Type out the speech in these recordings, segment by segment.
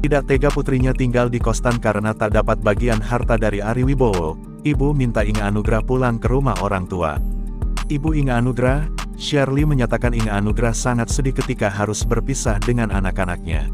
Tidak tega putrinya tinggal di kosan karena tak dapat bagian harta dari Ari Wibowo, ibu minta Inge Anugrah pulang ke rumah orang tua. Ibu Inge Anugrah, Shirley menyatakan Inge Anugrah sangat sedih ketika harus berpisah dengan anak-anaknya.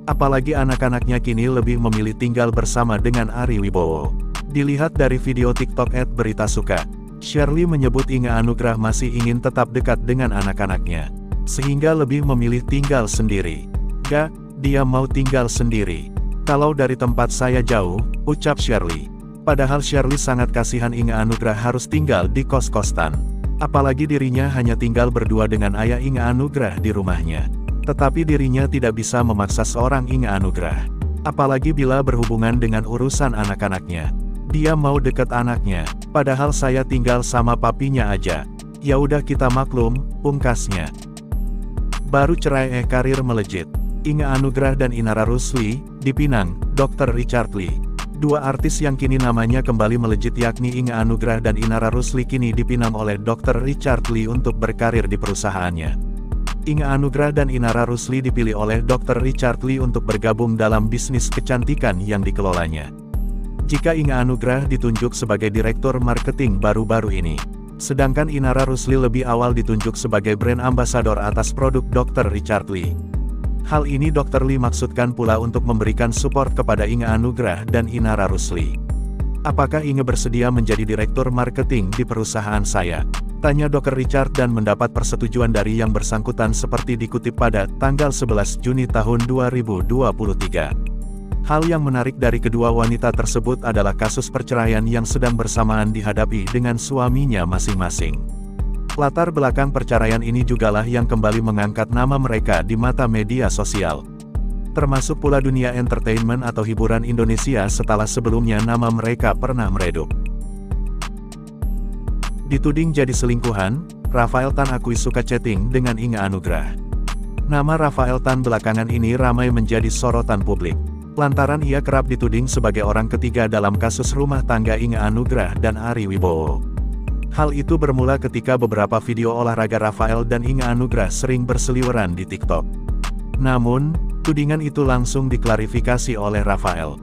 Apalagi anak-anaknya kini lebih memilih tinggal bersama dengan Ari Wibowo. Dilihat dari video TikTok @beritasuka, Shirley menyebut Inge Anugrah masih ingin tetap dekat dengan anak-anaknya, sehingga lebih memilih tinggal sendiri. Gak, dia mau tinggal sendiri. Kalau dari tempat saya jauh, ucap Shirley. Padahal Shirley sangat kasihan Inge Anugrah harus tinggal di kos-kosan. Apalagi dirinya hanya tinggal berdua dengan ayah Inge Anugrah di rumahnya. Tetapi dirinya tidak bisa memaksa seorang Inge Anugrah. Apalagi bila berhubungan dengan urusan anak-anaknya. Dia mau deket anaknya, padahal saya tinggal sama papinya aja. Ya udah kita maklum, pungkasnya. Baru cerai karir melejit. Inge Anugrah dan Inara Rusli, dipinang, Dr. Richard Lee. Dua artis yang kini namanya kembali melejit yakni Inge Anugrah dan Inara Rusli kini dipinang oleh Dr. Richard Lee untuk berkarir di perusahaannya. Inge Anugrah dan Inara Rusli dipilih oleh Dr. Richard Lee untuk bergabung dalam bisnis kecantikan yang dikelolanya. Jika Inge Anugrah ditunjuk sebagai direktur marketing baru-baru ini. Sedangkan Inara Rusli lebih awal ditunjuk sebagai brand ambassador atas produk Dr. Richard Lee. Hal ini Dr. Lee maksudkan pula untuk memberikan support kepada Inge Anugrah dan Inara Rusli. Apakah Inge bersedia menjadi direktur marketing di perusahaan saya? Tanya Dr. Richard dan mendapat persetujuan dari yang bersangkutan seperti dikutip pada tanggal 11 Juni tahun 2023. Hal yang menarik dari kedua wanita tersebut adalah kasus perceraian yang sedang bersamaan dihadapi dengan suaminya masing-masing. Latar belakang perceraian ini jugalah yang kembali mengangkat nama mereka di mata media sosial. Termasuk pula dunia entertainment atau hiburan Indonesia setelah sebelumnya nama mereka pernah meredup. Dituding jadi selingkuhan, Rafael Tan akui suka chatting dengan Inge Anugrah. Nama Rafael Tan belakangan ini ramai menjadi sorotan publik. Lantaran ia kerap dituding sebagai orang ketiga dalam kasus rumah tangga Inge Anugrah dan Ari Wibowo. Hal itu bermula ketika beberapa video olahraga Rafael dan Inge Anugrah sering berseliweran di TikTok. Namun, tudingan itu langsung diklarifikasi oleh Rafael.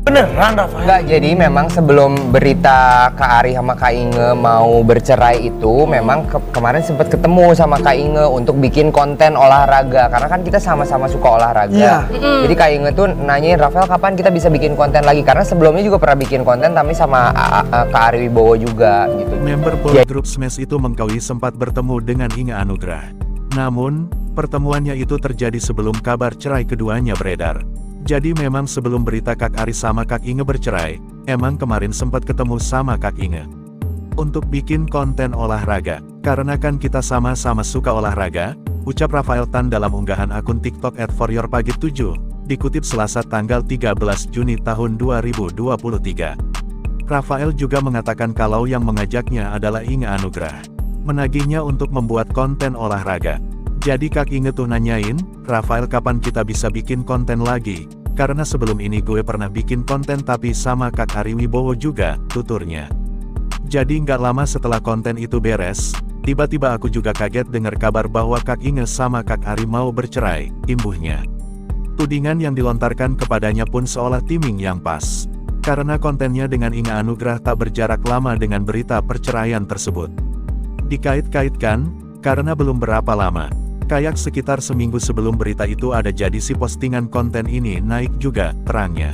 Beneran Rafael? Enggak, jadi memang sebelum berita Kak Ari sama Kak Inge mau bercerai itu, memang kemarin sempat ketemu sama Kak Inge untuk bikin konten olahraga. Karena kan kita sama-sama suka olahraga. Iya. Jadi Kak Inge tuh nanyain, Rafael kapan kita bisa bikin konten lagi? Karena sebelumnya juga pernah bikin konten tapi sama Kak Ari Wibowo juga gitu. Member boy group Smash itu mengkaui sempat bertemu dengan Inge Anugrah. Namun, pertemuannya itu terjadi sebelum kabar cerai keduanya beredar. Jadi memang sebelum berita Kak Ari sama Kak Inge bercerai, emang kemarin sempat ketemu sama Kak Inge. Untuk bikin konten olahraga, karena kan kita sama-sama suka olahraga, ucap Rafael Tan dalam unggahan akun TikTok @foryourpagit7, dikutip Selasa tanggal 13 Juni tahun 2023. Rafael juga mengatakan kalau yang mengajaknya adalah Inge Anugrah. Menagihnya untuk membuat konten olahraga. Jadi Kak Inge tuh nanyain, Rafael kapan kita bisa bikin konten lagi? Karena sebelum ini gue pernah bikin konten tapi sama Kak Ari Wibowo juga, tuturnya. Jadi nggak lama setelah konten itu beres, tiba-tiba aku juga kaget dengar kabar bahwa Kak Inge sama Kak Ari mau bercerai, imbuhnya. Tudingan yang dilontarkan kepadanya pun seolah timing yang pas. Karena kontennya dengan Inge Anugrah tak berjarak lama dengan berita perceraian tersebut. Dikait-kaitkan, karena belum berapa lama. Kayak sekitar seminggu sebelum berita itu ada jadi si postingan konten ini naik juga, terangnya.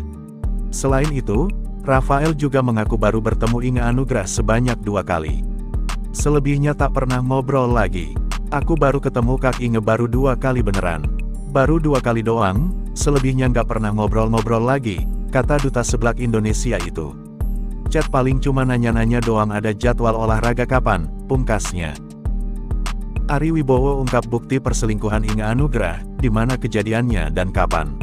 Selain itu, Rafael juga mengaku baru bertemu Inge Anugrah sebanyak 2 kali. Selebihnya tak pernah ngobrol lagi. Aku baru ketemu Kak Inge baru 2 kali beneran. Baru 2 kali doang, selebihnya nggak pernah ngobrol-ngobrol lagi, kata Duta Seblak Indonesia itu. Chat paling cuma nanya-nanya doang ada jadwal olahraga kapan, pungkasnya. Ari Wibowo ungkap bukti perselingkuhan Inge Anugrah, di mana kejadiannya dan kapan.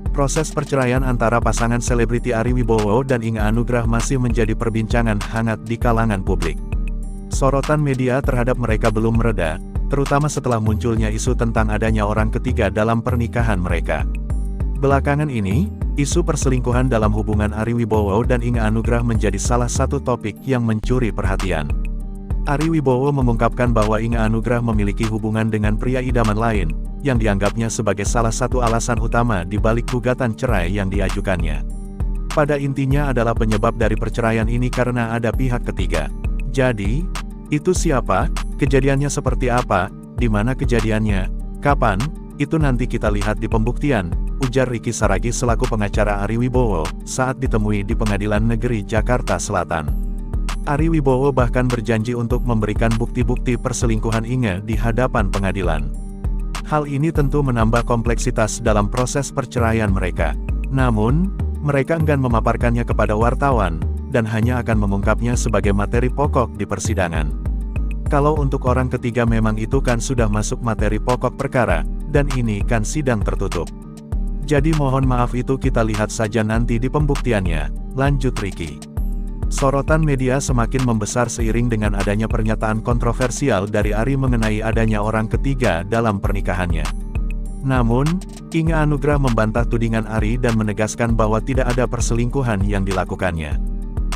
Proses perceraian antara pasangan selebriti Ari Wibowo dan Inge Anugrah masih menjadi perbincangan hangat di kalangan publik. Sorotan media terhadap mereka belum mereda, terutama setelah munculnya isu tentang adanya orang ketiga dalam pernikahan mereka. Belakangan ini, isu perselingkuhan dalam hubungan Ari Wibowo dan Inge Anugrah menjadi salah satu topik yang mencuri perhatian. Ari Wibowo mengungkapkan bahwa Inge Anugrah memiliki hubungan dengan pria idaman lain, yang dianggapnya sebagai salah satu alasan utama di balik gugatan cerai yang diajukannya. Pada intinya adalah penyebab dari perceraian ini karena ada pihak ketiga. Jadi, itu siapa, kejadiannya seperti apa, di mana kejadiannya, kapan, itu nanti kita lihat di pembuktian, ujar Ricky Saragi selaku pengacara Ari Wibowo, saat ditemui di Pengadilan Negeri Jakarta Selatan. Ari Wibowo bahkan berjanji untuk memberikan bukti-bukti perselingkuhan Inge di hadapan pengadilan. Hal ini tentu menambah kompleksitas dalam proses perceraian mereka. Namun, mereka enggan memaparkannya kepada wartawan, dan hanya akan mengungkapnya sebagai materi pokok di persidangan. Kalau untuk orang ketiga memang itu kan sudah masuk materi pokok perkara, dan ini kan sidang tertutup. Jadi mohon maaf itu kita lihat saja nanti di pembuktiannya, lanjut Ricky. Sorotan media semakin membesar seiring dengan adanya pernyataan kontroversial dari Ari mengenai adanya orang ketiga dalam pernikahannya. Namun, Inge Anugrah membantah tudingan Ari dan menegaskan bahwa tidak ada perselingkuhan yang dilakukannya.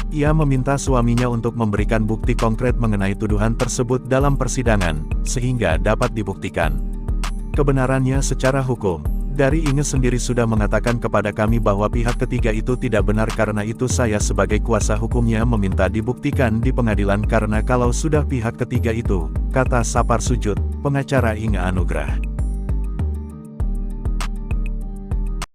Ia meminta suaminya untuk memberikan bukti konkret mengenai tuduhan tersebut dalam persidangan, sehingga dapat dibuktikan kebenarannya secara hukum. Dari Inge sendiri sudah mengatakan kepada kami bahwa pihak ketiga itu tidak benar, karena itu saya sebagai kuasa hukumnya meminta dibuktikan di pengadilan karena kalau sudah pihak ketiga itu, kata Sapar Sujud, pengacara Inge Anugrah.